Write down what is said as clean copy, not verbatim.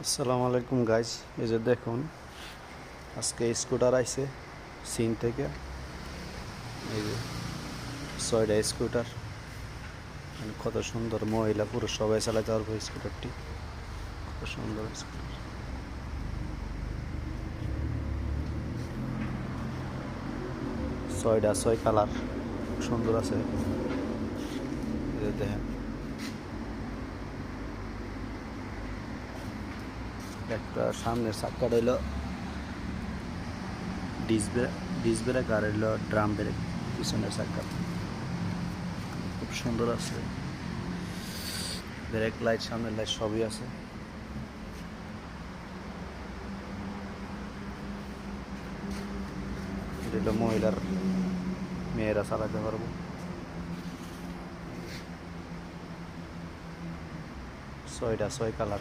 আসসালামু আলাইকুম গাইজ, এই যে দেখুন আজকে স্কুটার আইছে চীন থেকে। এই যে 6টা স্কুটার, কত সুন্দর, মহিলা পুরুষ সবাই চালাতে পারবো স্কুটারটি। কত সুন্দর স্কুটার, 6টা 6 কালার, সুন্দর আছে। এই যে দেখেন, একটা সামনের চাক্কাটা হইলো ডিস ব্রেক আর হইলো ড্রাম ব্রেক, পিছনের চাক্কা খুব সুন্দর আছে। ব্রেক লাইট, সামনের লাইট সবই আছে। এটা হলো মহিলার, মেয়েরা চালাতে পারবো। 6টা 6 কালার।